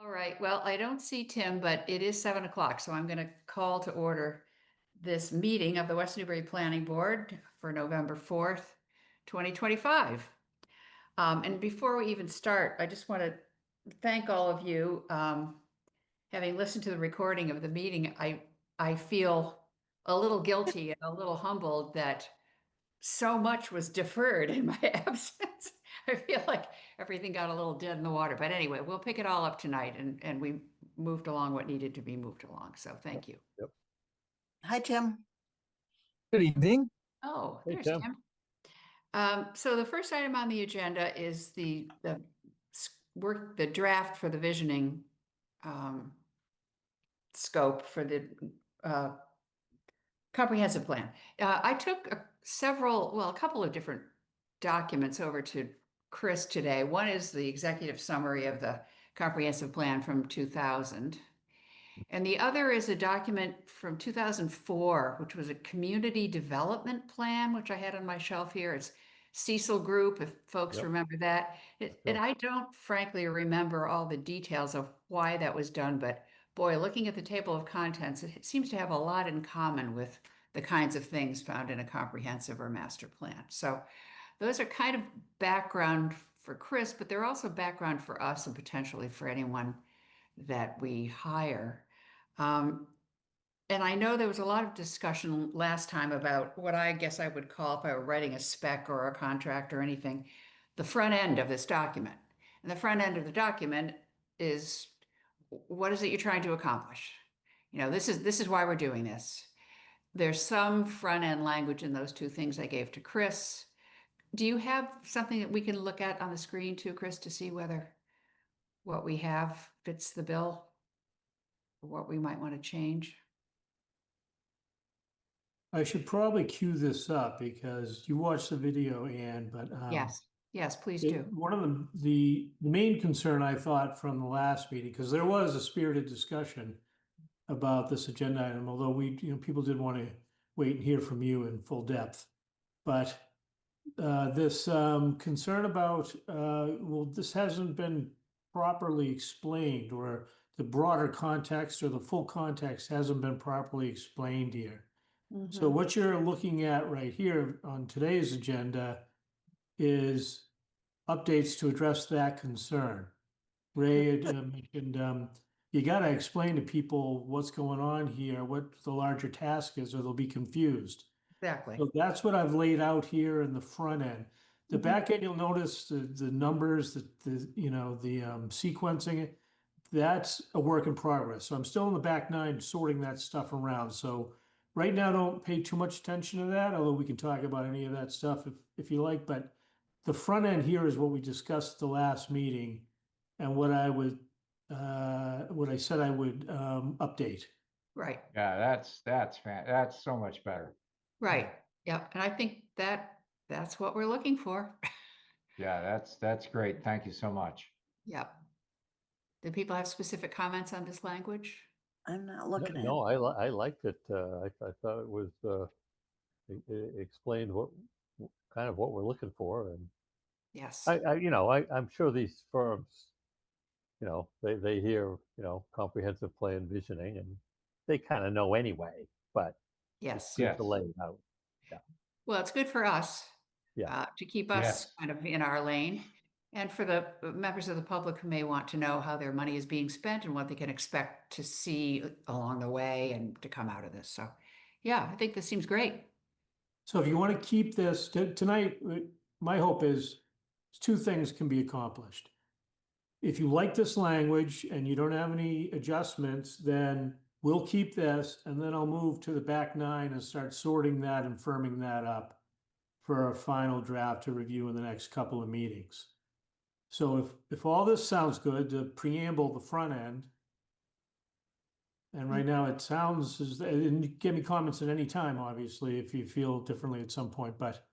All right, well, I don't see Tim, but it is 7 o'clock, so I'm going to call to order this meeting of the West Newbury Planning Board for November 4th, 2025. And before we even start, I just want to thank all of you. Having listened to the recording of the meeting, I feel a little guilty and a little humbled that so much was deferred in my absence. I feel like everything got a little dead in the water. But anyway, we'll pick it all up tonight and we moved along what needed to be moved along. So thank you. Yep. Hi, Tim. Good evening. Oh, Hey, there's Tim. Tim. So the first item on the agenda is the draft for the visioning scope for the comprehensive plan. I took a couple of different documents over to Chris today. One is the executive summary of the comprehensive plan from 2000. And the other is a document from 2004, which was a community development plan, which I had on my shelf here. It's Cecil Group, if folks Yep. remember that. And Sure. I don't frankly remember all the details of why that was done, but boy, looking at the table of contents, it seems to have a lot in common with the kinds of things found in a comprehensive or master plan. So those are kind of background for Chris, but they're also background for us and potentially for anyone that we hire. And I know there was a lot of discussion last time about what I guess I would call, if I were writing a spec or a contract or anything, the front end of this document. And the front end of the document is, what is it you're trying to accomplish? You know, this is why we're doing this. There's some front end language in those two things I gave to Chris. Do you have something that we can look at on the screen too, Chris, to see whether what we have fits the bill or what we might want to change? I should probably cue this up because you watched the video, Ann, but Yes, please do. one of the main concern I thought from the last meeting, because there was a spirited discussion about this agenda item, although people did want to wait and hear from you in full depth. But this concern about, well, this hasn't been properly explained, or the broader context or the full context hasn't been properly explained here. So what you're looking at right here on today's agenda is updates to address that concern. Ray had mentioned you got to explain to people what's going on here, what the larger task is, or they'll be confused. Exactly. So that's what I've laid out here in the front end. The back end, you'll notice the numbers, the sequencing. That's a work in progress. So I'm still in the back nine sorting that stuff around. So right now, don't pay too much attention to that, although we can talk about any of that stuff if you like. But the front end here is what we discussed at the last meeting, and what I said I would update. Right. Yeah, that's so much better. Right. Yeah. And I think that's what we're looking for. Yeah, that's great. Thank you so much. Yeah. Do people have specific comments on this language? I'm not looking at it. No, I liked it. I thought it was it explained what kind of what we're looking for, and Yes. I'm sure these firms, they hear comprehensive plan visioning, and they kind of know anyway. But Yes. it's good to lay it out. Yeah. Well, it's good for us to keep us kind of in our lane. And for the members of the public who may want to know how their money is being spent and what they can expect to see along the way and to come out of this. So, yeah, I think this seems great. So if you want to keep this tonight, my hope is two things can be accomplished. If you like this language and you don't have any adjustments, then we'll keep this, and then I'll move to the back nine and start sorting that and firming that up for a final draft to review in the next couple of meetings. So if all this sounds good, the preamble, the front end, and right now it sounds and you give me comments at any time, obviously, if you feel differently at some point, but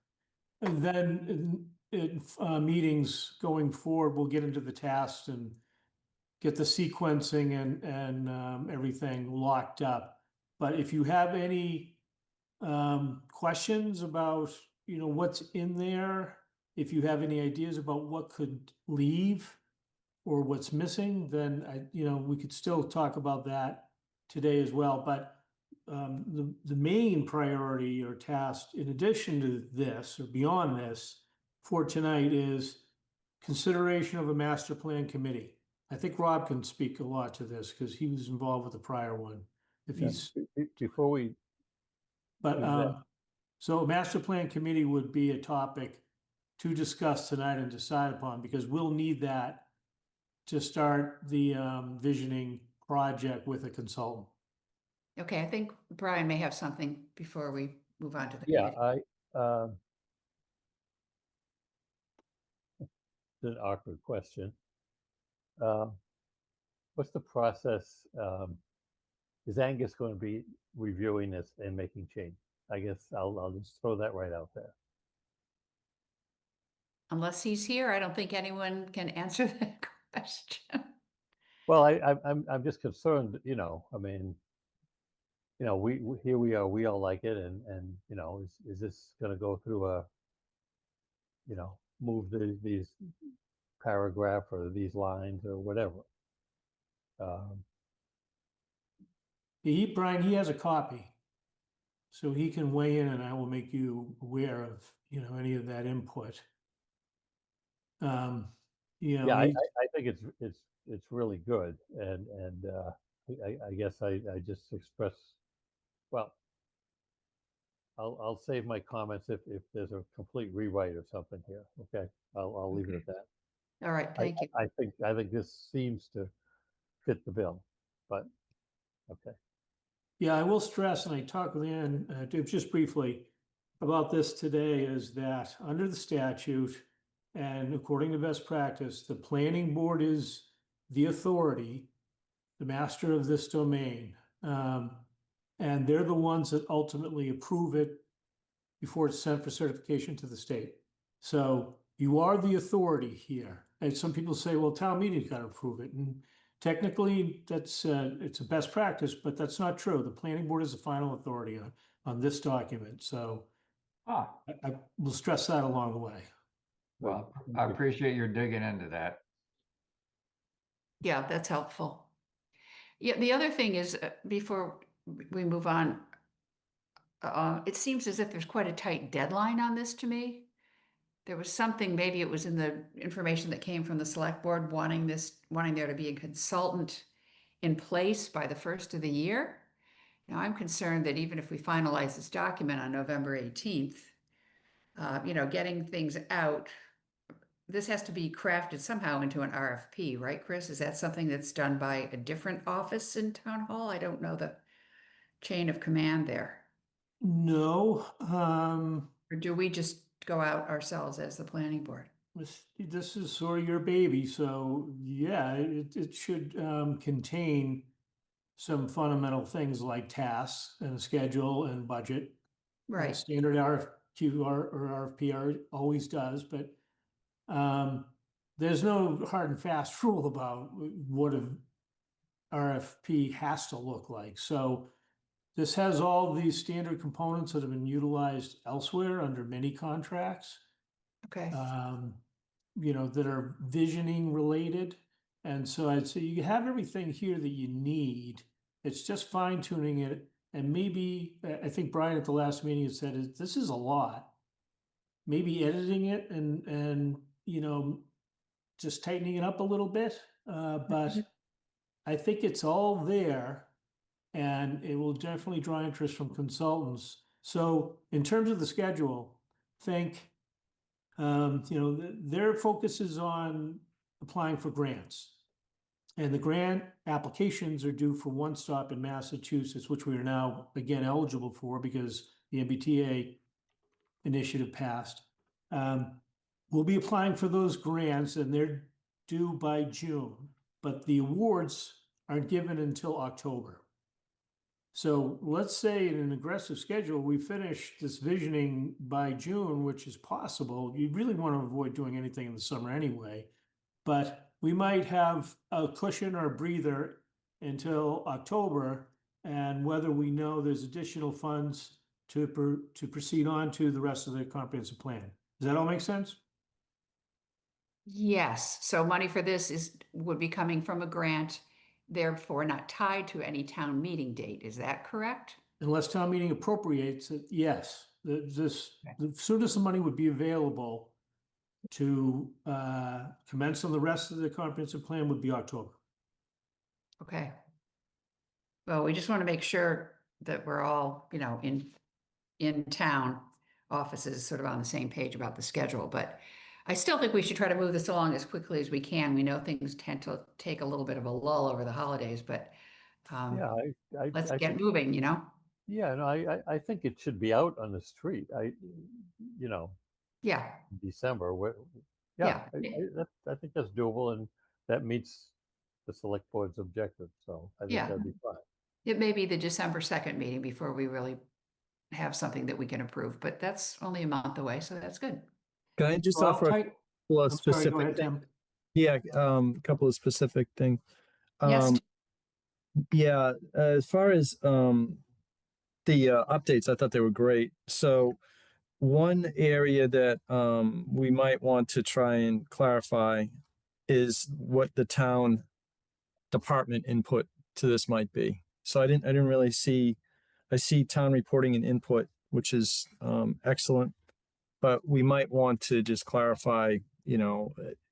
then in meetings going forward, we'll get into the tasks and get the sequencing and everything locked up. But if you have any questions about, what's in there, if you have any ideas about what could leave, or what's missing, then we could still talk about that today as well. But the main priority or task, in addition to this or beyond this, for tonight is consideration of a master plan committee. I think Rob can speak a lot to this because he was involved with the prior one. If Yeah, he's, before we but do that. so a master plan committee would be a topic to discuss tonight and decide upon, because we'll need that to start the visioning project with a consultant. Okay, I think Brian may have something before we move on to the Yeah, committee. It's an awkward question. What's the process? Is Angus going to be reviewing this and making change? I guess I'll just throw that right out there. Unless he's here, I don't think anyone can answer that question. Well, I'm just concerned. I mean, we here we are. We all like it, and is this going to go through a move these paragraph or these lines or whatever? Brian, he has a copy, so he can weigh in, and I will make you aware of any of that input. Yeah, I think it's really good, and I guess I just express, well, I'll save my comments if there's a complete rewrite or something here. Okay, I'll leave it at that. All right, thank you. I think this seems to fit the bill, but okay. Yeah, I will stress, and I talked with Ann just briefly about this today, is that under the statute and according to best practice, the planning board is the authority, the master of this domain. And they're the ones that ultimately approve it before it's sent for certification to the state. So you are the authority here. And some people say, well, town meeting's got to approve it. And technically, it's a best practice, but that's not true. The planning board is the final authority on this document. So Ah, I will stress that along the way. well, I appreciate your digging into that. Yeah, that's helpful. Yeah, the other thing is, before we move on, it seems as if there's quite a tight deadline on this to me. There was something, maybe it was in the information that came from the select board wanting there to be a consultant in place by the first of the year. Now, I'm concerned that even if we finalize this document on November 18th, getting things out, this has to be crafted somehow into an RFP, right, Chris? Is that something that's done by a different office in town hall? I don't know the chain of command there. No, Or do we just go out ourselves as the planning board? this is sort of your baby. So yeah, it should contain some fundamental things like tasks and schedule and budget. Right. Standard RFQ or RFP always does, but there's no hard and fast rule about what an RFP has to look like. So this has all these standard components that have been utilized elsewhere under many contracts, Okay. that are visioning related. And so I'd say you have everything here that you need. It's just fine tuning it. And maybe, I think Brian at the last meeting had said, this is a lot. Maybe editing it and just tightening it up a little bit. But I think it's all there, and it will definitely draw interest from consultants. So in terms of the schedule, think, their focus is on applying for grants. And the grant applications are due for one stop in Massachusetts, which we are now again eligible for because the MBTA initiative passed. We'll be applying for those grants, and they're due by June, but the awards aren't given until October. So let's say in an aggressive schedule, we finish this visioning by June, which is possible. You really want to avoid doing anything in the summer anyway, but we might have a cushion or a breather until October, and whether we know there's additional funds to proceed on to the rest of the comprehensive plan. Does that all make sense? Yes, so money for this would be coming from a grant, therefore not tied to any town meeting date. Is that correct? Unless town meeting appropriates it, yes. The soonest the money would be available to commence on the rest of the comprehensive plan would be October. Okay. Well, we just want to make sure that we're all, in town offices sort of on the same page about the schedule, but I still think we should try to move this along as quickly as we can. We know things tend to take a little bit of a lull over the holidays, but Yeah, let's I get think, moving, yeah, no, I think it should be out on the street. You know, Yeah, December, yeah, yeah, I think that's doable and that meets the select board's objective. So I think yeah. that'd be fine. It may be the December 2nd meeting before we really have something that we can approve, but that's only a month away, so that's good. Can I just So I'll offer a type, couple of I'm sorry, go specific ahead, things? Tim. Yeah, a couple of specific things. Yes, Yeah, as far as the updates, I thought they were great. So one area that we might want to try and clarify is what the town department input to this might be. So I didn't really see. I see town reporting and input, which is excellent, but we might want to just clarify.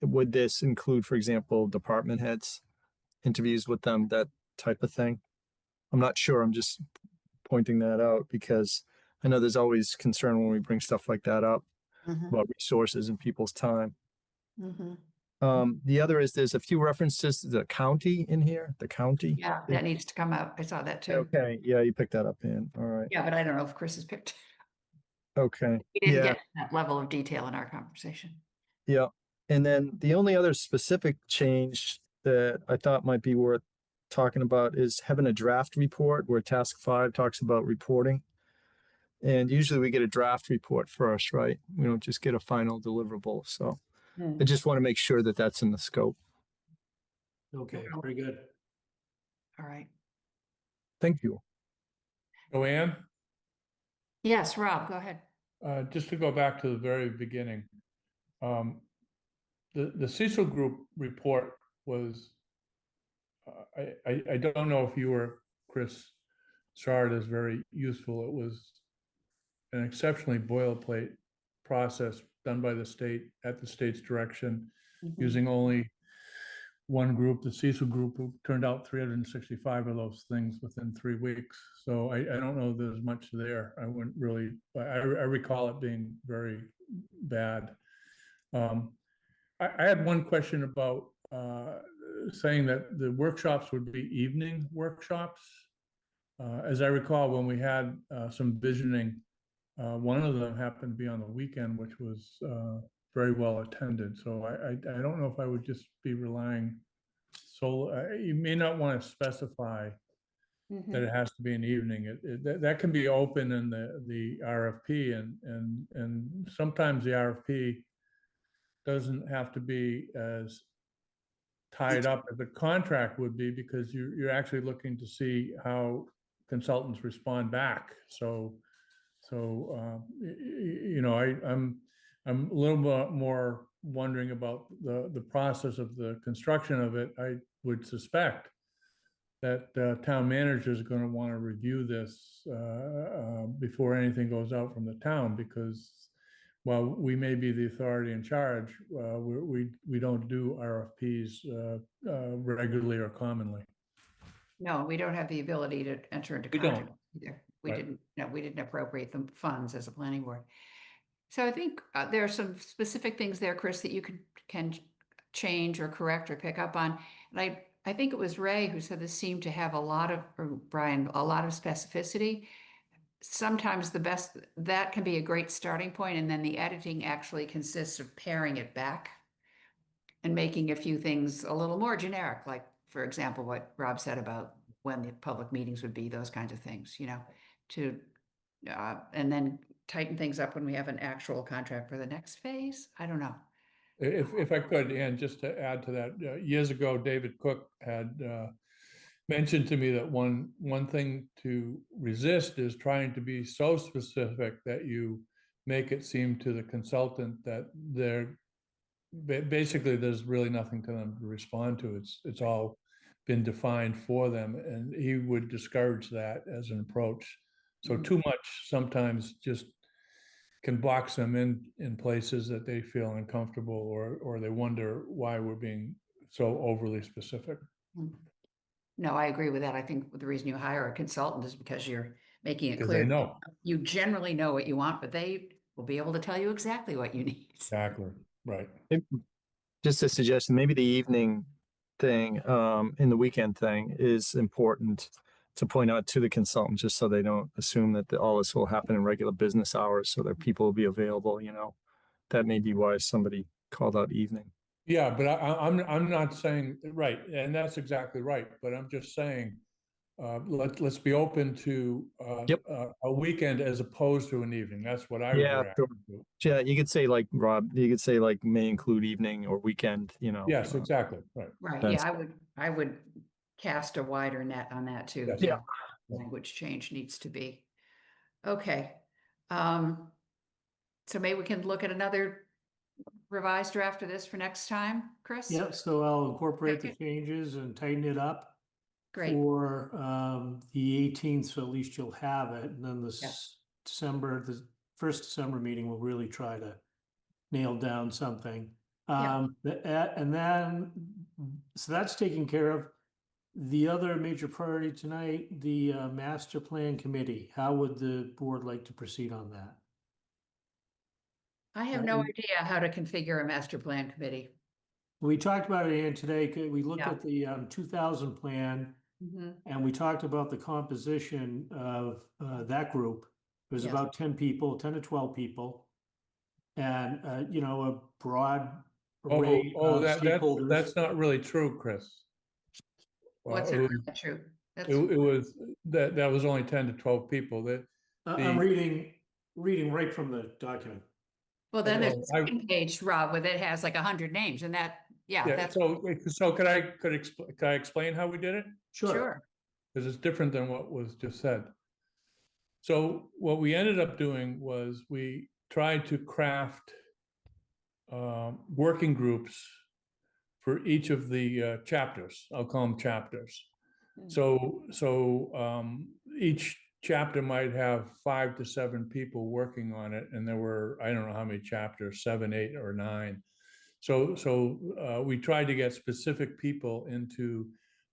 Would this include, for example, department heads, interviews with them, that type of thing? I'm not sure. I'm just pointing that out because I know there's always concern when we bring stuff like that up Mhm. about resources and people's time. mhm. The other is there's a few references to the county in here, the county. Yeah, that needs to come out. I saw that too. Okay, yeah, you picked that up, Ann. All right. Yeah, but I don't know if Chris has picked. Okay, We didn't yeah, get to that level of detail in our conversation. yeah. And then the only other specific change that I thought might be worth talking about is having a draft report where task 5 talks about reporting. And usually we get a draft report first, right? We don't just get a final deliverable. So I just want to make sure that that's in the scope. Okay, very good. All right. Thank you. Joanne, Yes, Rob, go ahead. just to go back to the very beginning, the Cecil Group report was, I don't know if you or Chris saw it as very useful. It was an exceptionally boilerplate process done by the state at the state's direction, using only one group, the Cecil Group, who turned out 365 of those things within 3 weeks. So I don't know there's much there. I wouldn't really, I recall it being very bad. I had one question about saying that the workshops would be evening workshops. As I recall, when we had some visioning, one of them happened to be on the weekend, which was very well attended. So I don't know if I would just be relying. So you may not want to specify that it has to be an evening. That can be open in the RFP, and sometimes the RFP doesn't have to be as tied up as a contract would be, because you're actually looking to see how consultants respond back. So I'm a little bit more wondering about the process of the construction of it. I would suspect that town manager is going to want to review this before anything goes out from the town, because while we may be the authority in charge, we don't do RFPs regularly or commonly. No, we don't have the ability to enter into We don't. contract either. Right. We didn't appropriate the funds as a planning board. So I think there are some specific things there, Chris, that you can change or correct or pick up on. And I think it was Ray who said this seemed to have or Brian, a lot of specificity. Sometimes that can be a great starting point, and then the editing actually consists of paring it back and making a few things a little more generic, like, for example, what Rob said about when the public meetings would be, those kinds of things, and then tighten things up when we have an actual contract for the next phase. I don't know. If I could, and just to add to that, years ago, David Cook had mentioned to me that one thing to resist is trying to be so specific that you make it seem to the consultant that they're basically, there's really nothing to them to respond to. It's all been defined for them, and he would discourage that as an approach. So Mhm. too much sometimes just can box them in places that they feel uncomfortable, or they wonder why we're being so overly specific. No, I agree with that. I think the reason you hire a consultant is because you're making it Because clear. they know. You generally know what you want, but they will be able to tell you exactly what you need. Exactly, right. Just a suggestion, maybe the evening thing, in the weekend thing is important to point out to the consultant, just so they don't assume that all this will happen in regular business hours, so that people will be available, you know. That may be why somebody called out evening. Yeah, but I'm not saying, right, and that's exactly right, but I'm just saying, let's be open to Yep. a weekend as opposed to an evening. That's what I would Yeah, react sure. to. Yeah, you could say like Rob, you could say like may include evening or weekend, you know. Yes, exactly, right. Right, That's- yeah, I would cast a wider net on that too. Yes. Yeah. Language change needs to be. Okay. So maybe we can look at another revised draft of this for next time, Chris? Yep, so I'll incorporate the Okay. changes and tighten it up Great. for the 18th, so at least you'll have it. And then the Yeah. the first December meeting, we'll really try to nail down something. Yeah. And then, so that's taken care of. The other major priority tonight, the master plan committee. How would the board like to proceed on that? I have no idea how to configure a master plan committee. We talked about it, Ann, today. We looked Yeah. at the 2000 plan, Mhm. and we talked about the composition of that group. It was Yes. about 10 people, 10 to 12 people. And, you know, a broad array of stakeholders. That's not really true, Chris. What's It it was, not true? That's, it was, that was only 10 to 12 people. That I'm the- reading right from the document. well, then there's a Well, second page, Rob, where it has like 100 names and that, yeah, Yeah, that's so could I explain how we did it? sure. Because it's different than what was just said. So what we ended up doing was we tried to craft working groups for each of the chapters. I'll call them chapters. Hmm. So each chapter might have 5 to 7 people working on it, and there were, I don't know how many chapters, 7, 8, or 9. So we tried to get specific people into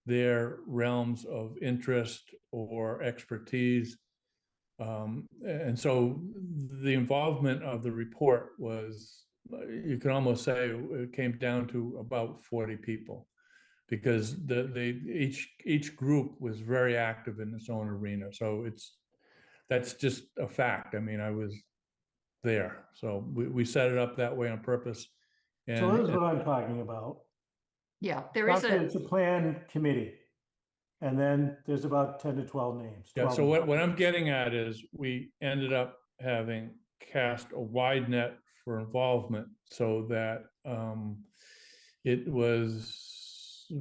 their realms of interest or expertise. And so the involvement of the report was, you can almost say it came down to about 40 people, because each group was very active in its own arena. So that's just a fact. I mean, I was there. So we set it up that way on purpose. So this is And what I'm talking about. Yeah, there is a, Comprehensive plan committee. And then there's about 10 to 12 names. yeah, 12 so names. what I'm getting at is we ended up having cast a wide net for involvement, so that it was a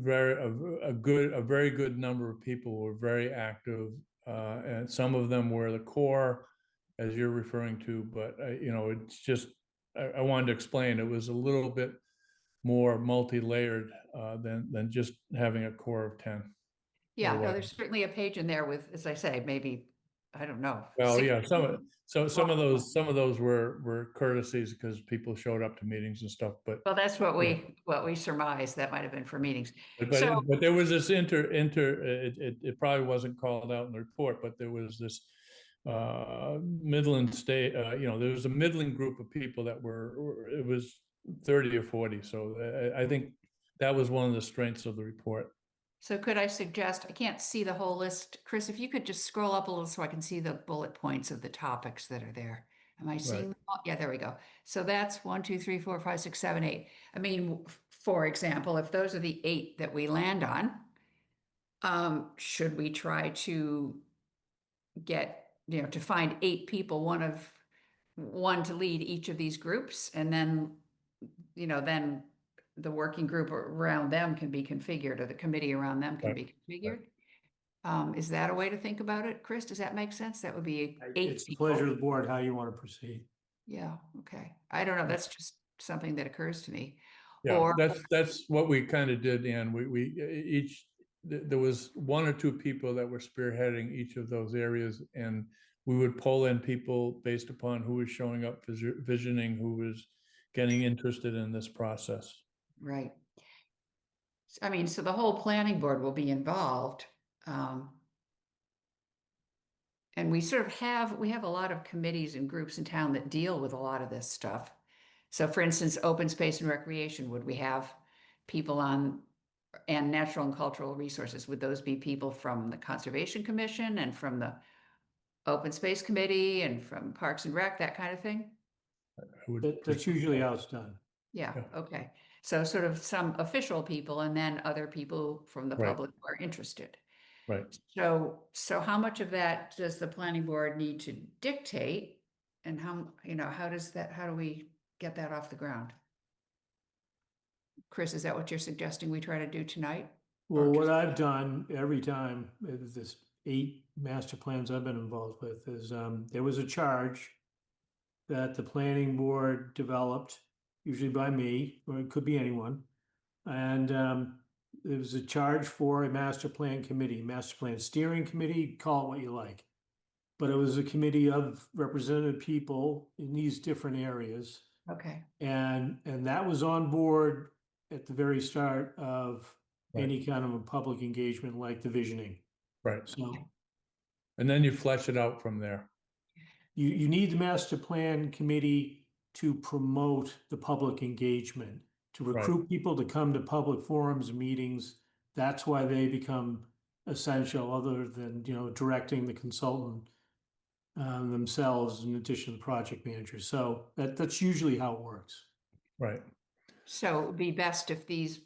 very good number of people were very active, and some of them were the core, as you're referring to, but you know, it's just, I wanted to explain, it was a little bit more multi-layered than just having a core of 10. yeah, no, Otherwise- there's certainly a page in there with, as I say, maybe, I don't know. Well, 60 yeah, some of those were courtesies because people showed up to meetings and stuff, but Well, that's what we surmised. That might have been for meetings. but So, but there was this it probably wasn't called out in the report, but there was this Midland state, you know, there was a middling group of people that it was 30 or 40. So I think that was one of the strengths of the report. so could I suggest, I can't see the whole list. Chris, if you could just scroll up a little so I can see the bullet points of the topics that are there. Am I seeing them all? Yeah, there we go. So that's 1, 2, 3, 4, 5, 6, 7, 8. I mean, for example, if those are the 8 that we land on, should we try to get, you know, to find 8 people, one to lead each of these groups, and then, you know, then the working group around them can be configured, or the committee around them can be configured. Is that a way to think about it, Chris? Does that make sense? That would be 8 It's the people. pleasure of the board how you want to proceed. Yeah, okay. I don't know. That's just something that occurs to me. Yeah, Or, that's what we kind of did, and there was one or two people that were spearheading each of those areas, and we would pull in people based upon who was showing up, visioning, who was getting interested in this process. right. I mean, so the whole planning board will be involved. Um, and we sort of we have a lot of committees and groups in town that deal with a lot of this stuff. So for instance, open space and recreation, would we have people on, and natural and cultural resources, would those be people from the Conservation Commission and from the Open Space Committee and from Parks and Rec, that kind of thing? I would That's presume usually so. how it's done. Yeah, Yeah. okay. So sort of some official people and then other people from the Right. public who are interested. Right. So how much of that does the planning board need to dictate? And how do we get that off the ground? Chris, is that what you're suggesting we try to do tonight? Well, Or what just- I've done every time, this 8 master plans I've been involved with is, there was a charge that the planning board developed, usually by me, or it could be anyone. And, there was a charge for a master plan committee, master plan steering committee, call it what you like. But it was a committee of representative people in these different areas. Okay, And that was on board at the very start of Right. any kind of a public engagement like the visioning. Right. So And then you flesh it out from there. you need the master plan committee to promote the public engagement, to Right. recruit people to come to public forums and meetings. That's why they become essential, other than, directing the consultant themselves in addition to project managers. So that's usually how it works. Right. so it'd be best if these,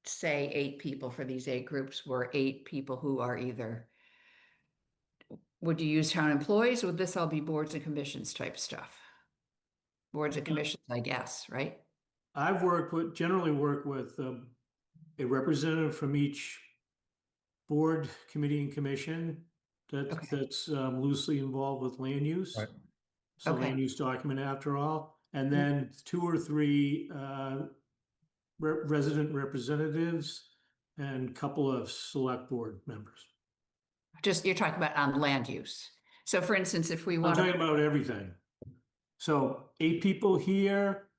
say, 8 people for these 8 groups were 8 people who are either, would you use town employees? Would this all be boards and commissions type stuff? Boards and commissions, I guess, right? I've generally worked with a representative from each board, committee, and commission Okay. that's loosely involved with land use. Right. So Okay. land use document after all, and Mm. then 2 or 3 resident representatives and a couple of select board members. Just, you're talking about on land use. So for instance, if we I'm want talking to, about everything. So 8 people here,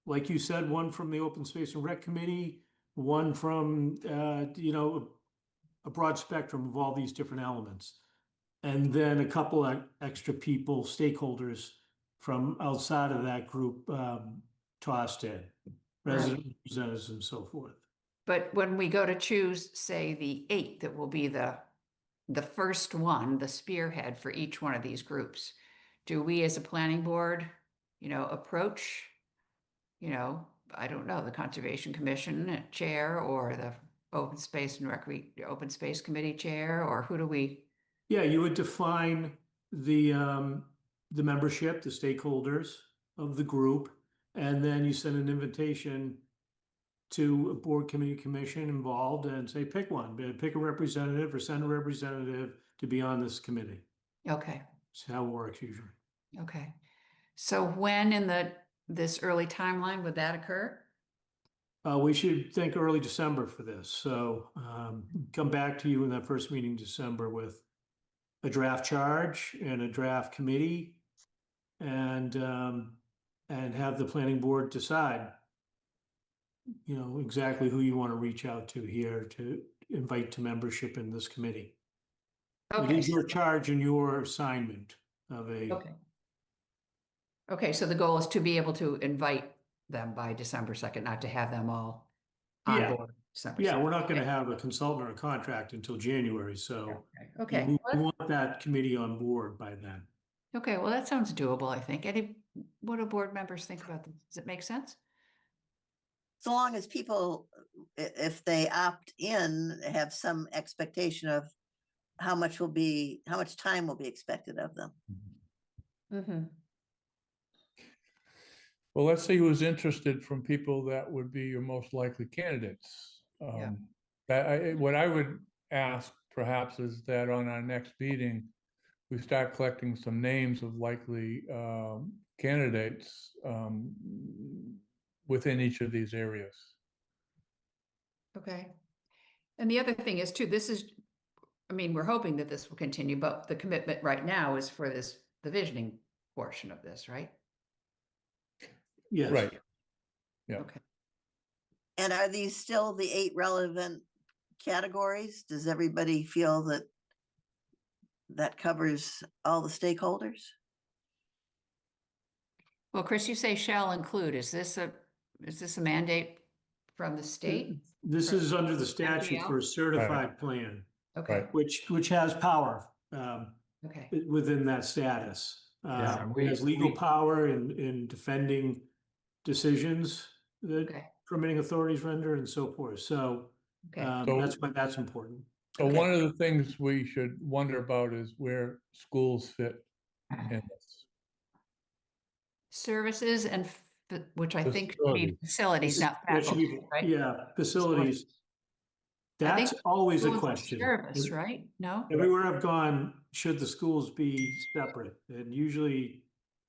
like you said, 1 from the Open Space and Rec Committee, 1 from, a broad spectrum of all these different elements. And then a couple of extra people, stakeholders from outside of that group, tossed in, resident representatives and so forth. but when we go to choose, say, the 8 that will be the first one, the spearhead for each one of these groups, do we as a planning board, approach, I don't know, the Conservation Commission chair or the Open Space and Open Space Committee chair, or who do we? Yeah, you would define the membership, the stakeholders of the group, and then you send an invitation to a board, committee, commission involved and say, pick one, pick a representative or send a representative to be on this committee. Okay, That's how it works usually. okay. So when in this early timeline would that occur? We should think early December for this. So come back to you in that first meeting in December with a draft charge and a draft committee, and have the planning board decide, exactly who you want to reach out to here to invite to membership in this committee. It Okay, is your charge and your assignment of a. okay. Okay, so the goal is to be able to invite them by December 2nd, not to have them all on Yeah. board. December Yeah, 2nd. we're not going to Okay. have a consultant or a contract until January, so Okay, we want that committee on board by then. okay, well, that sounds doable, I think. What do board members think about this? Does it make sense? So long as people, if they opt in, have some expectation of how much time will be expected of them. Mm-hmm. Well, let's see who's interested from people that would be your most likely candidates. Yeah. What I would ask perhaps is that on our next meeting, we start collecting some names of likely candidates within each of these areas. Okay. And the other thing is too, this is, I mean, we're hoping that this will continue, but the commitment right now is for this, the visioning portion of this, right? Yes. Right. Yeah. Okay. And are these still the 8 relevant categories? Does everybody feel that that covers all the stakeholders? Well, Chris, you say shall include. Is this a mandate from the state? This From is under the statute MPL? for a certified plan, Okay, Right. which has power okay, within that status. Yeah, and It has legal we- power in defending decisions that okay, permitting authorities render and so forth. So okay. that's why that's important. So Okay. one of the things we should wonder about is where schools fit in this. Services and, which I think should be Facilities. facilities, not That should faculty, be, right? yeah, facilities. I think That's always a schools and question. Service, right? No? Everywhere I've gone, should the schools be separate? And usually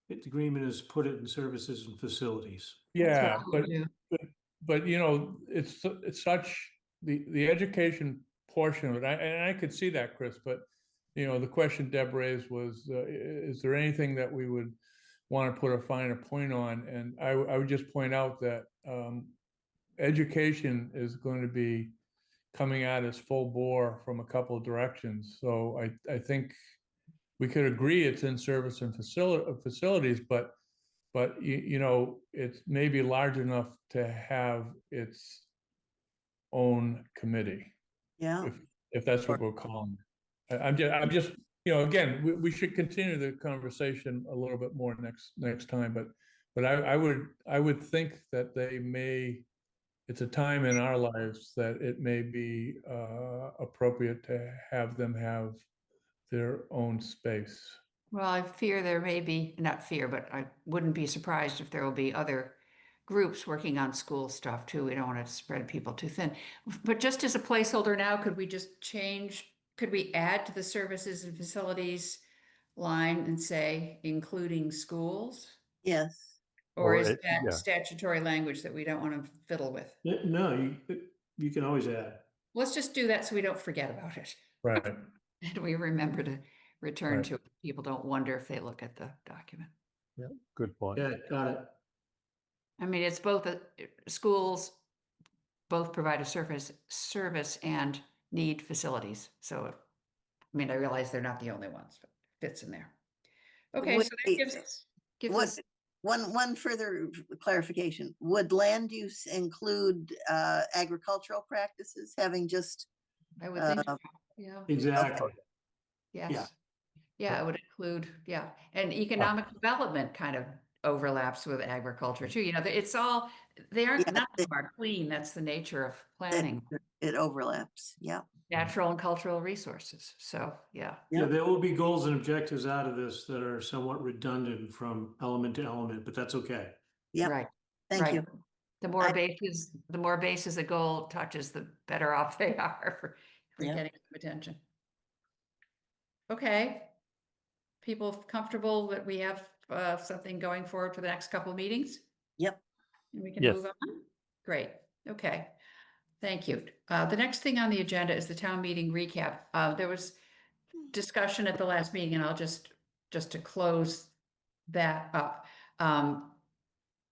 the agreement is put it in services and facilities. That's what Yeah, I would do. but you know, it's such, the education portion of it, and I could see that, Chris, but you know, the question Deb raised was, is there anything that we would want to put a finer point on? And I would just point out that education is going to be coming at us full bore from a couple of directions. So I think we could agree it's in service and facilities, but you know, it's maybe large enough to have its own committee, Yeah, if that's what we're calling it. I'm just, you know, again, we should continue the conversation a little bit more next time, but I would think that they may, it's a time in our lives that it may be appropriate to have them have their own space. Well, I fear there may be, not fear, but I wouldn't be surprised if there will be other groups working on school stuff too. We don't want to spread people too thin. But just as a placeholder now, could we just change, could we add to the services and facilities line and say including schools? yes. Or Or is it- that yeah. statutory language that we don't want to fiddle with? No, you can always add. Let's just do that so we don't forget about it. Right. And we remember to return Right. to it. People don't wonder if they look at the document. Good point. Yeah, got it. I mean, it's both, schools both provide a service and need facilities. So, I mean, I realize they're not the only ones, but it fits in there. Okay, Would so that be- gives What, us, one further clarification, would land use include agricultural practices, having just, I would think, so. Yeah, Exactly. yes. Yeah, it would include, yeah, and economic development kind of overlaps with agriculture too. You know, it's all, they aren't, Yeah, none of them are clean. That's the nature of planning, it overlaps, yeah. natural and cultural resources. So, yeah. Yeah, Yep. there will be goals and objectives out of this that are somewhat redundant from element to element, but that's okay. Yep. Right. Thank right. you. The more I- bases a goal touches, the better off they are for Yeah. getting some attention. Okay. People comfortable that we have something going forward for the next couple of meetings? Yep. And we can Yes. move on? Great. Okay. Thank you. The next thing on the agenda is the town meeting recap. There was discussion at the last meeting, and I'll just to close that up.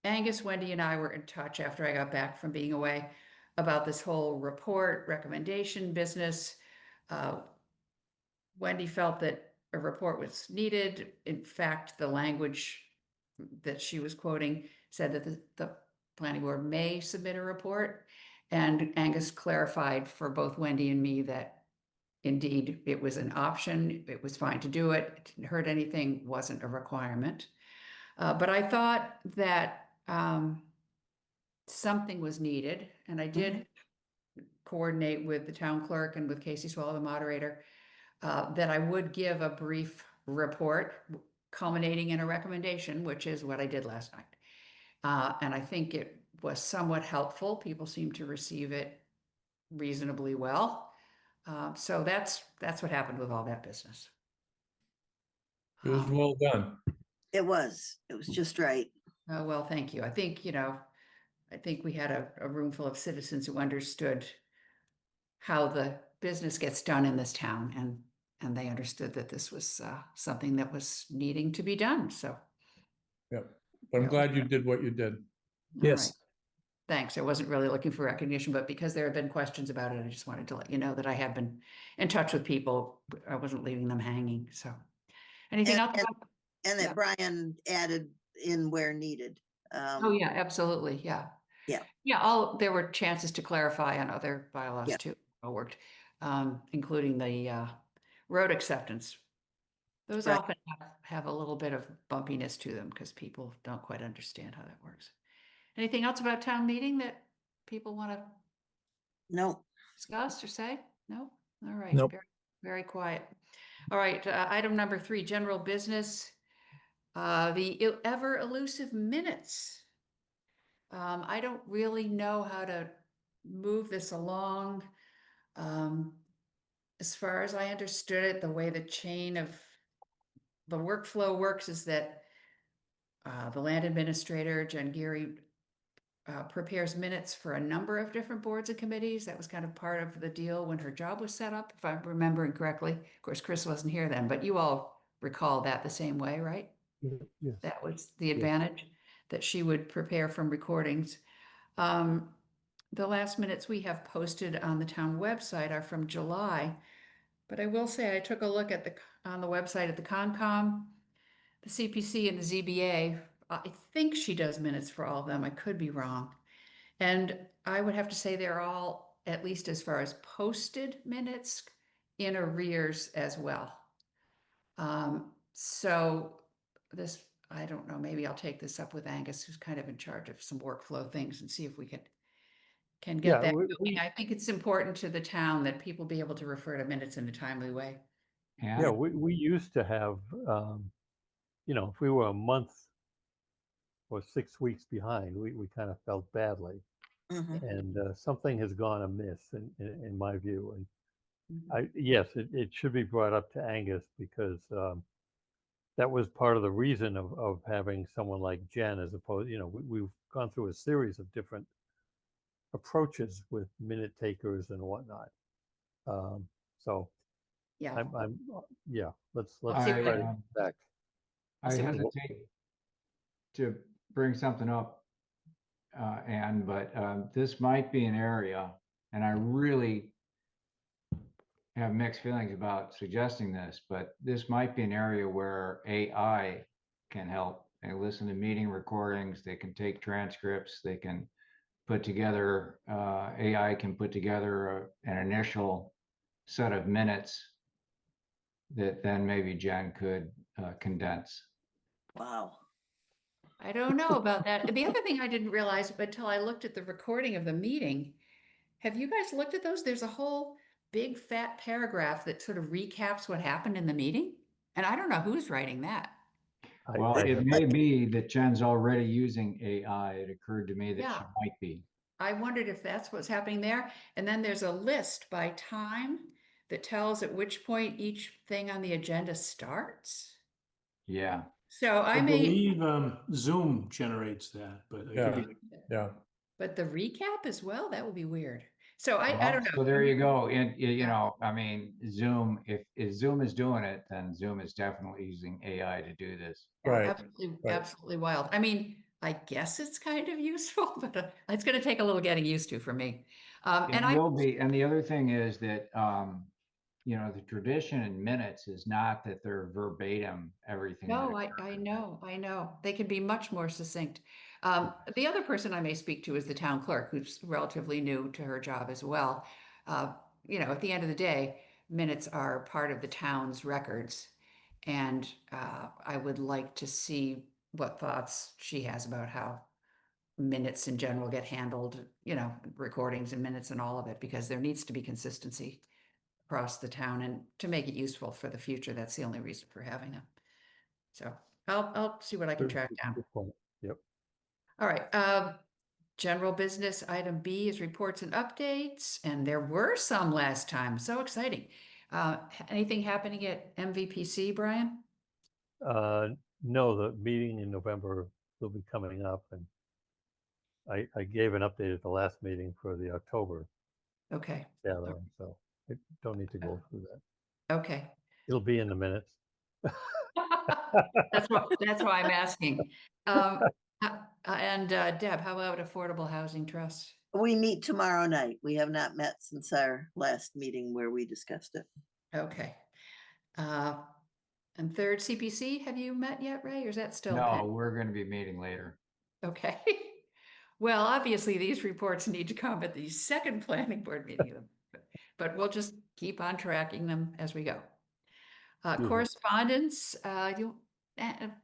Angus, Wendy, and I were in touch after I got back from being away about this whole report recommendation business. Wendy felt that a report was needed. In fact, the language that she was quoting said that the planning board may submit a report. And Angus clarified for both Wendy and me that indeed it was an option. It was fine to do it. It didn't hurt anything, wasn't a requirement. But I thought that something was needed, and I did coordinate with the town clerk and with Casey Swallow, the moderator, that I would give a brief report culminating in a recommendation, which is what I did last night. And I think it was somewhat helpful. People seem to receive it reasonably well. So that's what happened with all that business. It was well done. It was just right. Oh, well, thank you. I think, I think we had a room full of citizens who understood how the business gets done in this town, and they understood that this was something that was needing to be done. So, Yeah, but I'm Yeah. glad you did what you did. all Yes. right. Thanks. I wasn't really looking for recognition, but because there have been questions about it, I just wanted to let you know that I have been in touch with people. I wasn't leaving them hanging. So, anything else? And Yeah. that Brian added in where needed. Oh, yeah, absolutely. Yeah. Yeah. Yeah, there were chances to clarify on other bylaws Yeah. too. I worked, including the road acceptance. Those Right. often have a little bit of bumpiness to them because people don't quite understand how that works. Anything else about town meeting that people want to No, discuss or say? No? All right. Nope. Very, very quiet. All right, item number 3, general business. The ever elusive minutes. I don't really know how to move this along. As far as I understood it, the way the chain of the workflow works is that the land administrator, Jen Geary, prepares minutes for a number of different boards and committees. That was kind of part of the deal when her job was set up, if I'm remembering correctly. Of course, Chris wasn't here then, but you all recall that the same way, right? Yes. That was the advantage, that she would prepare from recordings. The last minutes we have posted on the town website are from July, but I will say I took a look at on the website at the Concom, the CPC, and the ZBA. I think she does minutes for all of them. I could be wrong. And I would have to say they're all, at least as far as posted minutes, in arrears as well. So this, I don't know, maybe I'll take this up with Angus, who's kind of in charge of some workflow things, and see if we can get Yeah, that going. I think it's important to the town that people be able to refer to minutes in a timely way. yeah, And we used to have, if we were a month or 6 weeks behind, we kind of felt badly. mhm, And something has gone amiss in my view. And Mhm. yes, it should be brought up to Angus because that was part of the reason of having someone like Jen, as opposed, we've gone through a series of different approaches with minute takers and whatnot. So Yeah, yeah, let's I'll see try what to I, get back. I'll I see what, hesitate to bring something up, Anne, but this might be an area, and I really have mixed feelings about suggesting this, but this might be an area where AI can help. They listen to meeting recordings, they can take transcripts, they can put together, AI can put together an initial set of minutes that then maybe Jen could condense. wow. I don't know about that. The other thing I didn't realize until I looked at the recording of the meeting, have you guys looked at those? There's a whole big fat paragraph that sort of recaps what happened in the meeting. And I don't know who's writing that. Well, I it have, may be that Jen's already using AI. It occurred to me that Yeah. she might be. I wondered if that's what's happening there. And then there's a list by time that tells at which point each thing on the agenda starts. Yeah. So I believe Zoom generates that, but it could Yeah, be. yeah. but the recap as well, that would be weird. So I Well, don't know. so there you go. And Yeah. I mean, Zoom, if Zoom is doing it, then Zoom is definitely using AI to do this. Yeah, Right, absolutely, right. absolutely wild. I mean, I guess it's kind of useful, but it's going to take a little getting used to for me. It And I, will be. And the other thing is that, the tradition in minutes is not that they're verbatim everything that no, I occurred. know. They can be much more succinct. The other person I may speak to is the town clerk, who's relatively new to her job as well. Uh, at the end of the day, minutes are part of the town's records. And I would like to see what thoughts she has about how minutes in general get handled, recordings and minutes and all of it, because there needs to be consistency across the town and to make it useful for the future. That's the only reason for having them. So I'll see what I can track down. good point. Yep. All right. General business item B is reports and updates, and there were some last time. So exciting. Anything happening at MVPC, Brian? No, the meeting in November will be coming up, and I gave an update at the last meeting for the October. Okay, gathering, so I don't need to go through that. okay. It'll be in the minutes. That's why I'm asking. And Deb, how about Affordable Housing Trust? We meet tomorrow night. We have not met since our last meeting where we discussed it. Okay. And third CPC, have you met yet, Ray, or is that still? No, pending? we're going to be meeting later. Okay. Well, obviously, these reports need to come at the second planning board meeting, but we'll just keep on tracking them as we go. Excuse me. Correspondence,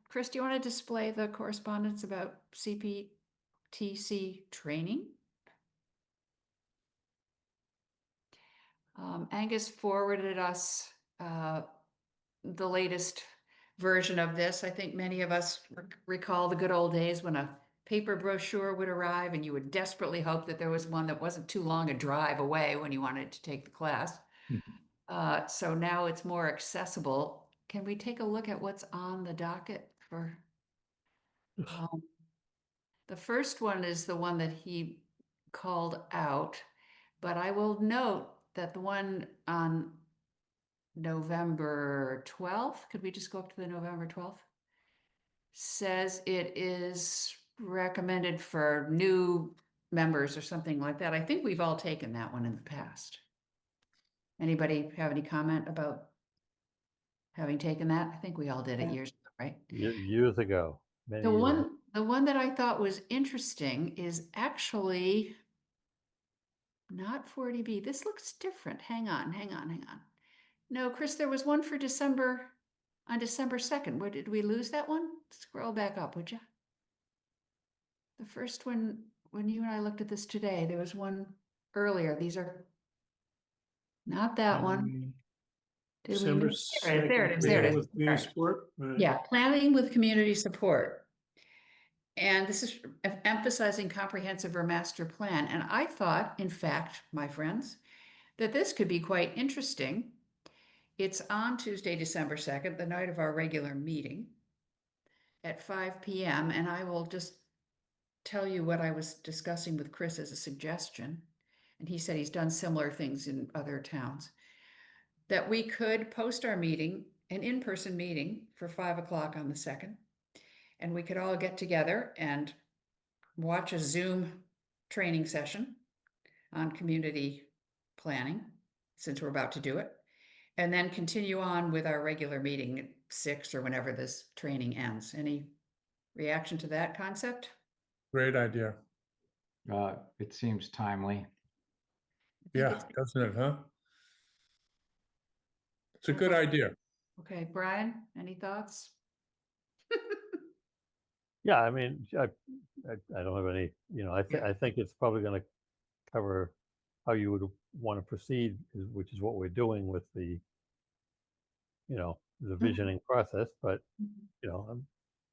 Chris, do you want to display the correspondence about CPTC training? Angus forwarded us the latest version of this. I think many of us recall the good old days when a paper brochure would arrive and you would desperately hope that there was one that wasn't too long a drive away when you wanted to take the class. So now it's more accessible. Can we take a look at what's on the docket for? The first one is the one that he called out, but I will note that the one on November 12th, could we just go up to the November 12th? Says it is recommended for new members or something like that. I think we've all taken that one in the past. Anybody have any comment about having taken that? I think we all did it years ago, right? Years ago, many The years ago. one that I thought was interesting is actually not 40B. This looks different. Hang on. No, Chris, there was one for December, on December 2nd. Where did we lose that one? Scroll back up, would you? The first one, when you and I looked at this today, there was one earlier. These are not that one. Did we December lose? There it is. planning with community Sorry. support. Right. Yeah, planning with community support. And this is emphasizing comprehensive or master plan. And I thought, in fact, my friends, that this could be quite interesting. It's on Tuesday, December 2nd, the night of our regular meeting at 5 p.m. And I will just tell you what I was discussing with Chris as a suggestion. And he said he's done similar things in other towns. That we could post our meeting, an in-person meeting for 5 o'clock on the 2nd. And we could all get together and watch a Zoom training session on community planning, since we're about to do it, and then continue on with our regular meeting at 6 or whenever this training ends. Any reaction to that concept? Great idea. It seems timely. I think Yeah, it's- doesn't it, huh? It's a good idea. Okay, Brian, any thoughts? Yeah, I mean, I don't have any, I think it's probably going to cover how you would want to proceed, which is what we're doing with the, the visioning process, but, I'm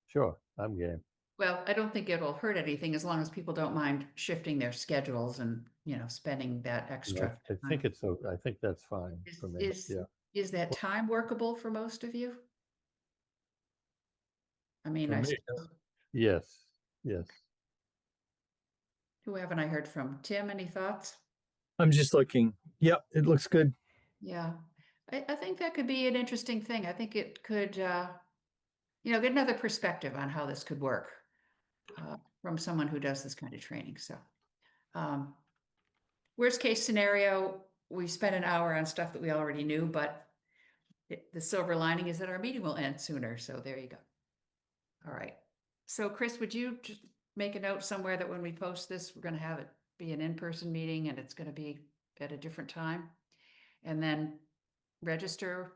sure, I'm game. Well, I don't think it'll hurt anything as long as people don't mind shifting their schedules and, spending that extra. I think it's, I think that's fine for me, yeah. Is that time workable for most of you? I mean, For I me, suppose, Yes. who haven't I heard from? Tim, any thoughts? I'm just looking. Yep, it looks good. Yeah, I think that could be an interesting thing. I think it could, get another perspective on how this could work from someone who does this kind of training. So, worst case scenario, we spent an hour on stuff that we already knew, but the silver lining is that our meeting will end sooner. So there you go. All right. So Chris, would you just make a note somewhere that when we post this, we're going to have it be an in-person meeting and it's going to be at a different time, and then register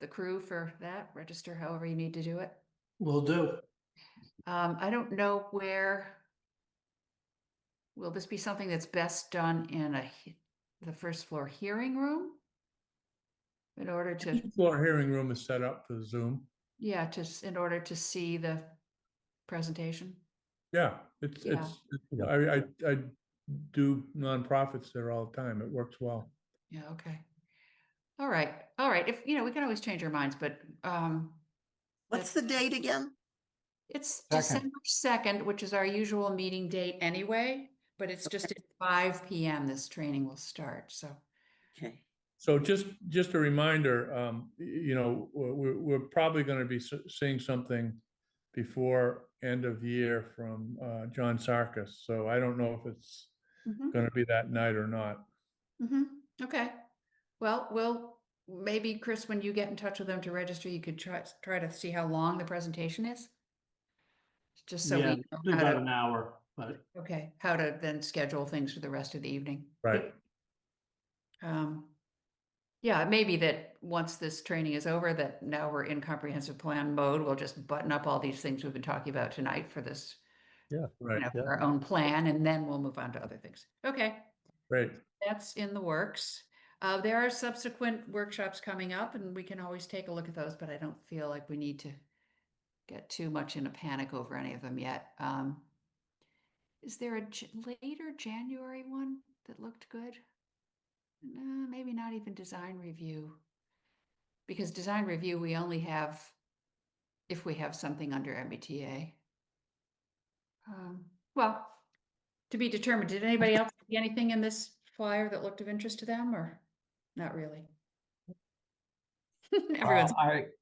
the crew for that, register however you need to do it. Will do. I don't know where, will this be something that's best done in the first floor hearing room? In order to, the floor hearing room is set up for Zoom. yeah, in order to see the presentation? Yeah, it's, Yeah. I do nonprofits there all the time. It works well. Yeah, okay. All right. If, we can always change our minds, but What's the date again? it's Second. December 2nd, which is our usual meeting date anyway, but it's just at 5 PM this training will start, so. Okay. So just a reminder, you know, we're probably going to be seeing something before end of year from John Sarkis. So I don't know if it's Mhm. going to be that night or not. Okay. Well, maybe Chris, when you get in touch with them to register, you could try to see how long the presentation is. Just so Yeah, we know probably how about to, an hour, but okay, how to then schedule things for the rest of the evening. Right. Yeah, it may be that once this training is over, that now we're in comprehensive plan mode, we'll just button up all these things we've been talking about tonight for this, Yeah, Right. for yeah. our own plan, and then we'll move on to other things. Okay, Great. that's in the works. There are subsequent workshops coming up, and we can always take a look at those, but I don't feel like we need to get too much in a panic over any of them yet. Is there a later January one that looked good? No, maybe not even design review. Because design review, we only have if we have something under MBTA. Well, to be determined. Did anybody else see anything in this flyer that looked of interest to them, or not really? Everyone's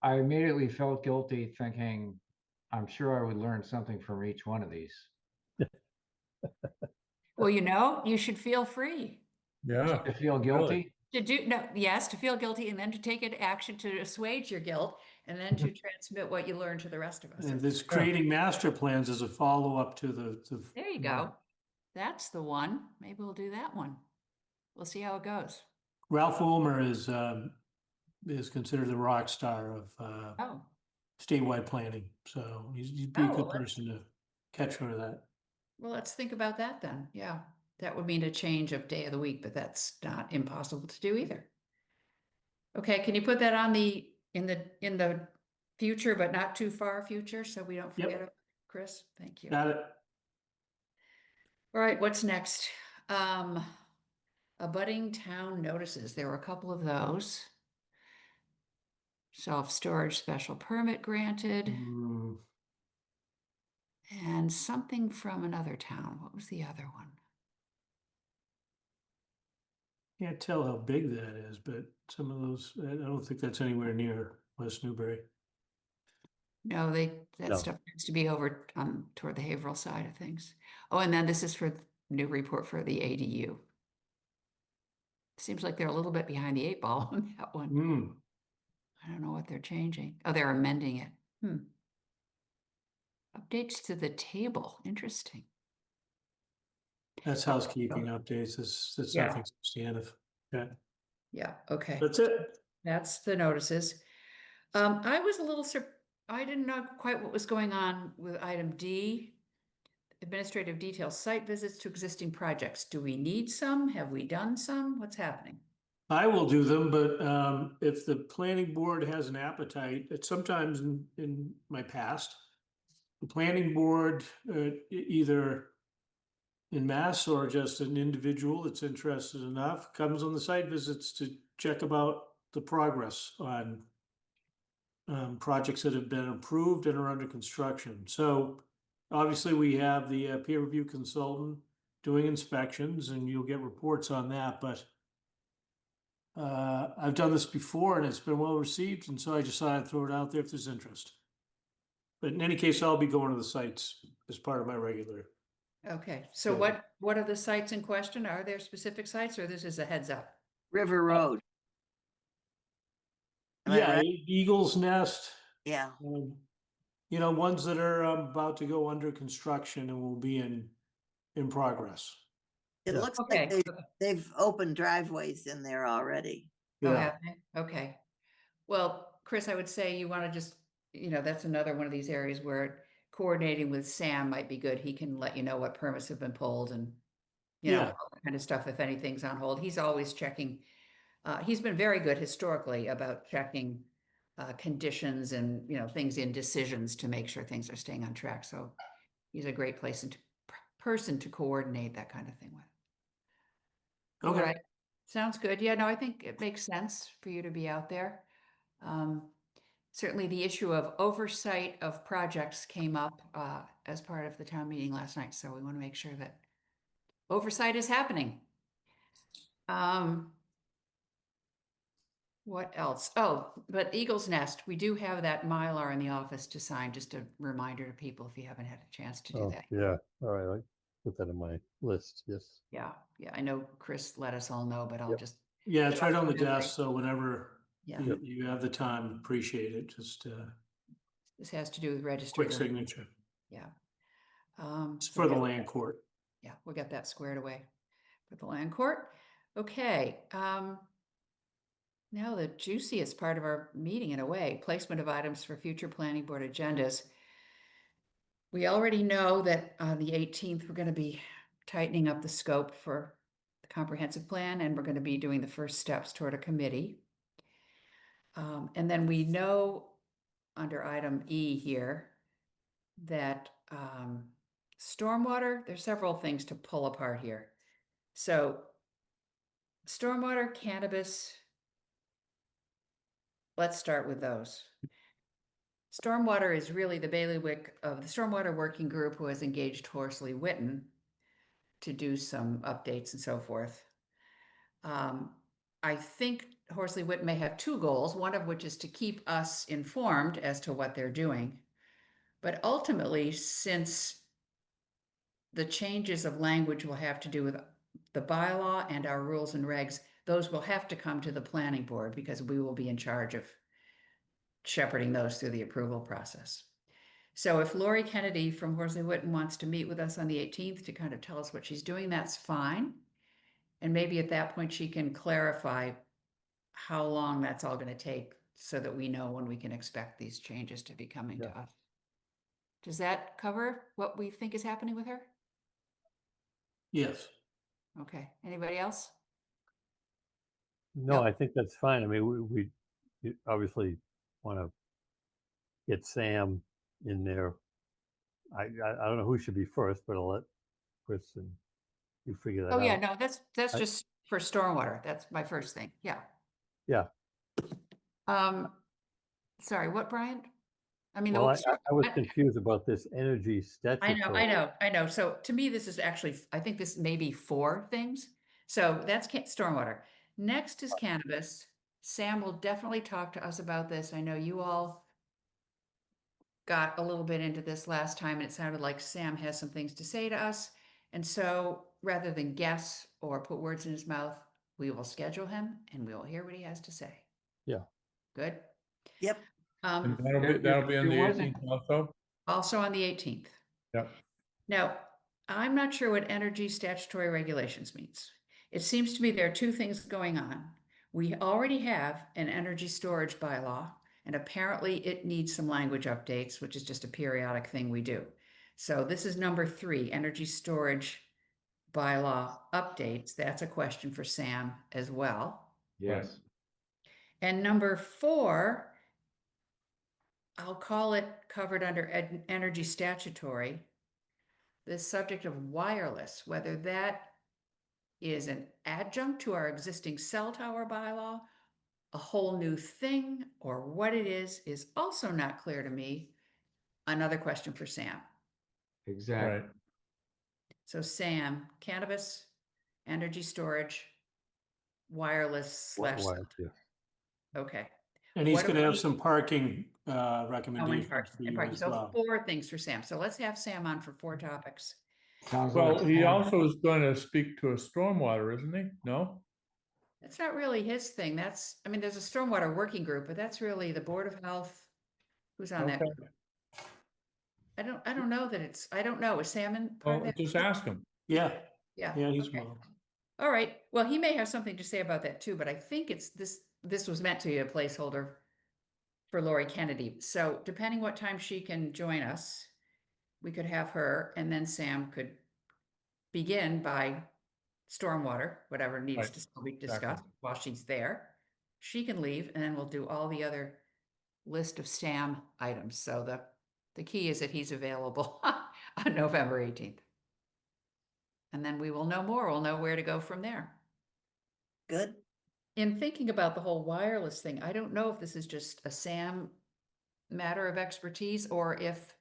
I immediately felt guilty thinking, I'm sure I would learn something from each one of these. well, you should feel free Yeah. I feel Really? guilty. to do no, yes, to feel guilty, and then to take an action to assuage your guilt, and then to transmit what you learned to the rest of us. and this creating master plans is a follow-up to the. There you go. That's the one. Maybe we'll do that one. We'll see how it goes. Ralph Ulmer is considered the rock star of Oh, statewide planning, so he'd be a Oh, good well, person to catch for that. well, let's think about that then. Yeah, that would mean a change of day of the week, but that's not impossible to do either. Okay, can you put that on in the future, but not too far future, so we don't Yep. forget it, Chris? Thank you. Got it. All right, what's next? Abutting town notices. There were a couple of those. Self-storage special permit granted, Mm, and something from another town. What was the other one? Can't tell how big that is, but some of those, I don't think that's anywhere near West Newbury. No, that No. stuff tends to be over toward the Haverhill side of things. Oh, and then this is for new report for the ADU. Seems like they're a little bit behind the 8 ball on that one. Mm, I don't know what they're changing. Oh, they're amending it. Updates to the table. Interesting. that's housekeeping updates. That's Yeah. nothing substantive. Yeah, Yeah, okay. that's it. That's the notices. I was a little I didn't know quite what was going on with item D. Administrative details, site visits to existing projects. Do we need some? Have we done some? What's happening? I will do them, but if the planning board has an appetite, it's sometimes in my past, the planning board, either in mass or just an individual that's interested enough, comes on the site visits to check about the progress on projects that have been approved and are under construction. So obviously we have the peer review consultant doing inspections, and you'll get reports on that, but I've done this before and it's been well received, and so I just thought I'd throw it out there if there's interest. But in any case, I'll be going to the sites as part of my regular. Okay, so Yeah. what are the sites in question? Are there specific sites, or this is a heads up? River Road. Am I Yeah, right? Eagle's Nest, Yeah, ones that are about to go under construction and will be in progress. it Yeah. looks Okay. like they've opened driveways in there already. Oh, Yeah, have they? Okay. Well, Chris, I would say you want to just, that's another one of these areas where coordinating with Sam might be good. He can let you know what permits have been pulled and, Yeah. all that kind of stuff if anything's on hold. He's always checking. He's been very good historically about checking conditions and, things in decisions to make sure things are staying on track. So he's a great person to coordinate that kind of thing with. All okay. right. Sounds good. Yeah, no, I think it makes sense for you to be out there. Certainly the issue of oversight of projects came up as part of the town meeting last night. So we want to make sure that oversight is happening. What else? Oh, but Eagle's Nest, we do have that Mylar in the office to sign, just a reminder to people if you haven't had a chance to do Oh, that. yeah, all right, I put that in my list, yes. Yeah, I know Chris let us all know, but I'll Yep. just, Yeah, it's right on the Definitely. desk, so whenever yeah, you have the time, appreciate it, just this has to do with registered. quick or- signature. Yeah. It's So for we the got- land court. Yeah, we got that squared away with the land court. Okay, now the juiciest part of our meeting in a way, placement of items for future planning board agendas. We already know that on the 18th, we're going to be tightening up the scope for the comprehensive plan, and we're going to be doing the first steps toward a committee. And then we know under item E here that stormwater, there's several things to pull apart here. So stormwater, cannabis, let's start with those. Stormwater is really the bailiwick of the Stormwater Working Group, who has engaged Horsley Witten to do some updates and so forth. I think Horsley Witten may have two goals, one of which is to keep us informed as to what they're doing. But ultimately, since the changes of language will have to do with the bylaw and our rules and regs, those will have to come to the planning board because we will be in charge of shepherding those through the approval process. So if Lori Kennedy from Horsley Witten wants to meet with us on the 18th to kind of tell us what she's doing, that's fine. And maybe at that point she can clarify how long that's all going to take so that we know when we can expect these changes to be coming to us. Does that cover what we think is happening with her? Yes. Okay, anybody else? No, Nope. I think that's fine. I mean, we obviously want to get Sam in there. I don't know who should be first, but I'll let Chris and you figure that Oh, out. yeah, no, that's I- just for stormwater. That's my first thing. Yeah. Yeah. Sorry, what, Brian? I mean, Well, I the, was confused about this energy I statutory. know. So to me, this is actually, I think this may be 4 things. So that's stormwater. Next is cannabis. Sam will definitely talk to us about this. I know you all got a little bit into this last time, and it sounded like Sam has some things to say to us. And so rather than guess or put words in his mouth, we will schedule him and we will hear what he has to say. Yeah. Good. Yep. And Um, that'll be on It the wasn't- 18th also? also on the 18th. Yep. Now, I'm not sure what energy statutory regulations means. It seems to me there are 2 things going on. We already have an energy storage bylaw, and apparently it needs some language updates, which is just a periodic thing we do. So this is number 3, energy storage bylaw updates. That's a question for Sam as well. Yes. And number 4, I'll call it covered under energy statutory, the subject of wireless, whether that is an adjunct to our existing cell tower bylaw, a whole new thing, or what it is also not clear to me. Another question for Sam. Exactly. Right. So Sam, cannabis, energy storage, wireless / Yeah. okay. And he's What gonna about- have some parking Oh, and recommendations parking, for and you parking. as So well. 4 things for Sam. So let's have Sam on for 4 topics. Sounds Well, like he Sam- also is going to speak to a stormwater, isn't he? No? That's not really his thing. That's, I mean, there's a stormwater working group, but that's really the Board of Health. Who's on that? Okay. group? I don't know that it's, I don't know. Is Salmon part of Well, that? just ask him. Yeah, Yeah. yeah, he's okay. involved. All right. Well, he may have something to say about that too, but I think it's this was meant to be a placeholder for Lori Kennedy. So depending what time she can join us, we could have her, and then Sam could begin by stormwater, whatever needs Right, to still be exactly. discussed while she's there. She can leave, and then we'll do all the other list of Sam items. So the key is that he's available on November 18th. And then we will know more. We'll know where to go from there. Good. In thinking about the whole wireless thing, I don't know if this is just a Sam matter of expertise or if,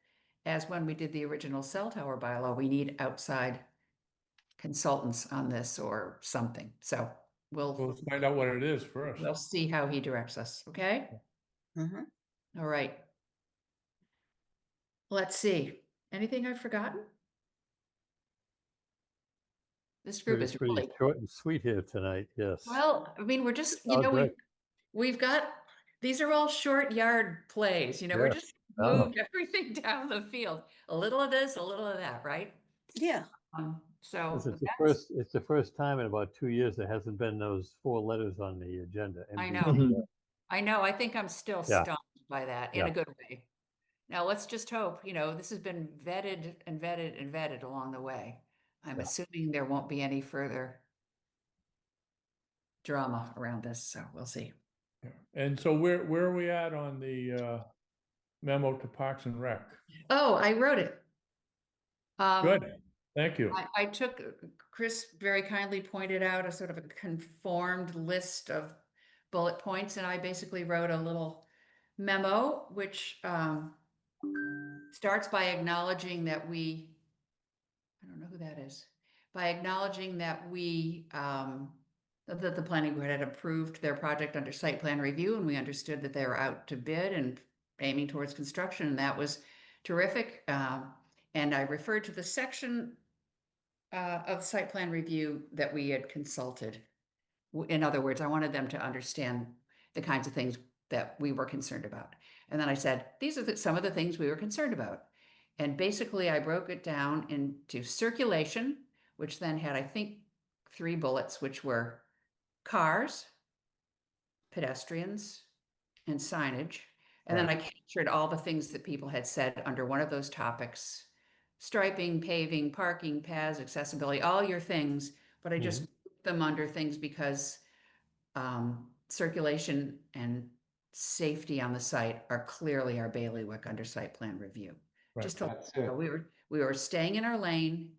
as when we did the original cell tower bylaw, we need outside consultants on this or something. So Well, we'll let's find out what it is first. we'll see how he directs us. Okay. Mhm. All right. Let's see. Anything I've forgotten? This group is Pretty really short and sweet here tonight, yes. well. I mean, we're just Oh, great. we've got these are all short yard plays. We're Yeah. just Oh. moved everything down the field. A little of this, a little of that, right? Yeah, So It's the that's- it's the first time in about 2 years there hasn't been those 4 letters on the agenda. I MVC. know. Mhm. I know. I think I'm still Yeah. stunned by that in Yeah. a good way. Now let's just hope, this has been vetted and vetted and vetted along the way. I'm Yeah. assuming there won't be any further drama around this, so we'll see. Yeah. And so where are we at on the memo to Parks and Rec? Oh, I wrote it. Good, thank you. I took, Chris very kindly pointed out a sort of a conformed list of bullet points, and I basically wrote a little memo, which starts by acknowledging that I don't know who that is, by acknowledging that that the planning board had approved their project under site plan review, and we understood that they were out to bid and aiming towards construction, and that was terrific. And I referred to the section of site plan review that we had consulted. In other words, I wanted them to understand the kinds of things that we were concerned about. And then I said, these are some of the things we were concerned about. And basically, I broke it down into circulation, which then had, I think, 3 bullets, which were cars, pedestrians, and signage. And then I captured all the things that people had said under one of those topics: striping, paving, parking, paths, accessibility, all your things. But I just grouped them under things because circulation and safety on the site are clearly our bailiwick under site plan review. Right. Just to, That's it. we were staying in our lane,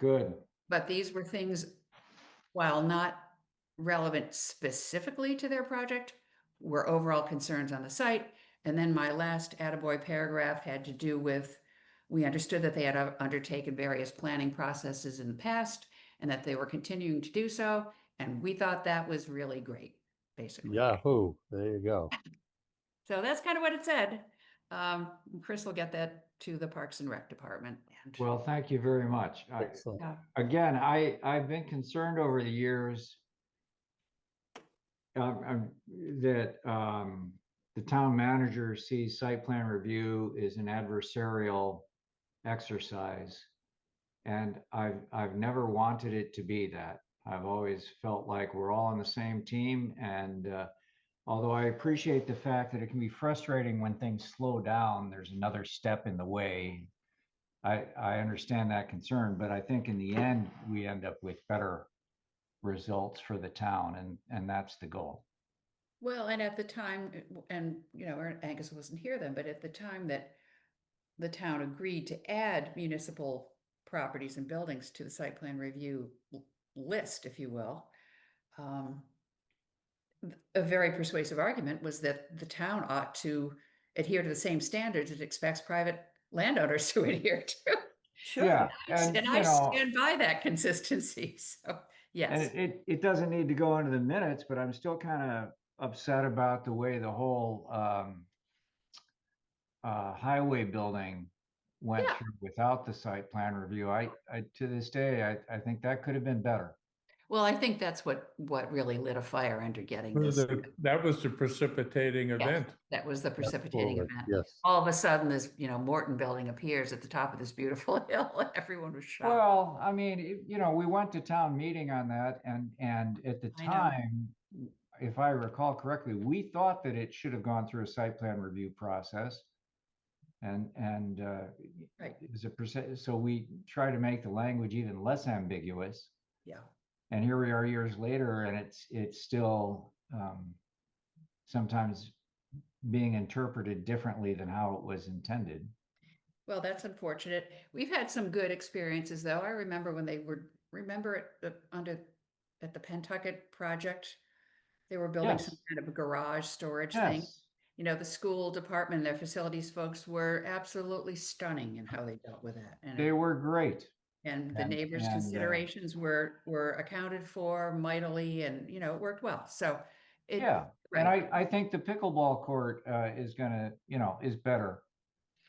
Good. but these were things, while not relevant specifically to their project, were overall concerns on the site. And then my last attaboy paragraph had to do with, we understood that they had undertaken various planning processes in the past and that they were continuing to do so. And we thought that was really great, basically. Yahoo, there you go. So that's kind of what it said. Chris will get that to the Parks and Rec department. And Well, thank you very much. Excellent. yeah, Again, I've been concerned over the years that the town manager sees site plan review as an adversarial exercise. And I've never wanted it to be that. I've always felt like we're all on the same team. And although I appreciate the fact that it can be frustrating when things slow down, there's another step in the way. I understand that concern, but I think in the end, we end up with better results for the town, and that's the goal. well, and at the time, and Angus wasn't here then, but at the time that the town agreed to add municipal properties and buildings to the site plan review list, if you will, a very persuasive argument was that the town ought to adhere to the same standards it expects private landowners to adhere to. sure. Yeah, and And I stand by that consistency. So, and yes. it doesn't need to go into the minutes, but I'm still kind of upset about the way the whole highway building went Yeah. through without the site plan review. I to this day, I think that could have been better. Well, I think that's what really lit a fire under getting Well, this. that was the precipitating Yes, event. that was the precipitating Absolutely, event. yes. All of a sudden, this, Morton building appears at the top of this beautiful hill, and everyone was shocked. Well, I mean, we went to town meeting on that, and at the I know. time, if I recall correctly, we thought that it should have gone through a site plan review process. And Right. is a percent, so we try to make the language even less ambiguous. Yeah. And here we are years later, and it's still sometimes being interpreted differently than how it was intended. Well, that's unfortunate. We've had some good experiences, though. I remember when at the Pentucket project, they were building some Yes. kind of a garage storage thing. Yes. The school department, their facilities folks were absolutely stunning in how they dealt with that. And They were great. And the And- neighbors' and, considerations were accounted for mightily and, you know, it worked well. So it. Yeah, and right. I think the pickleball court is gonna, is better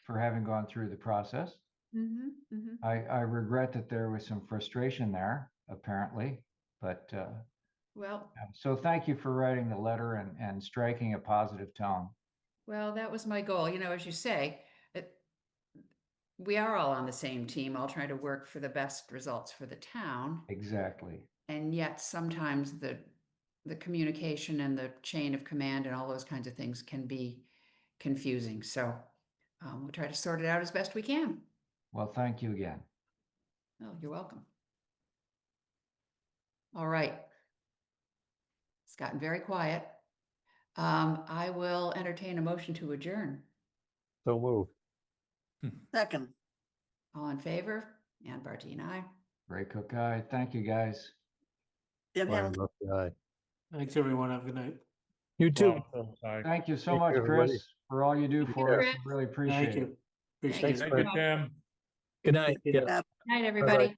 for having gone through the process. Mhm, mhm. I regret that there was some frustration there, apparently, but Well, so thank you for writing the letter and striking a positive tone. well, that was my goal. You know, as you say, we are all on the same team, all trying to work for the best results for the town. Exactly. And yet sometimes the communication and the chain of command and all those kinds of things can be confusing. So we'll try to sort it out as best we can. Well, thank you again. Oh, you're welcome. All right. It's gotten very quiet. I will entertain a motion to adjourn. So moved. Second. All in favor? Ann Bardine, aye. Ray Cook guy. Thank you, guys. Deb Brian Hamilton. Murphy, aye. Thanks, everyone. Have a good night. You too. Bob Phillips, aye. Thank you so Thank much, you, everybody. Chris, for all you do Thank for you, us. Chris. Really Thank appreciate it. you. Appreciate Thanks, it. Thank you, Tim. Good night. Take care. Yes. Night, everybody.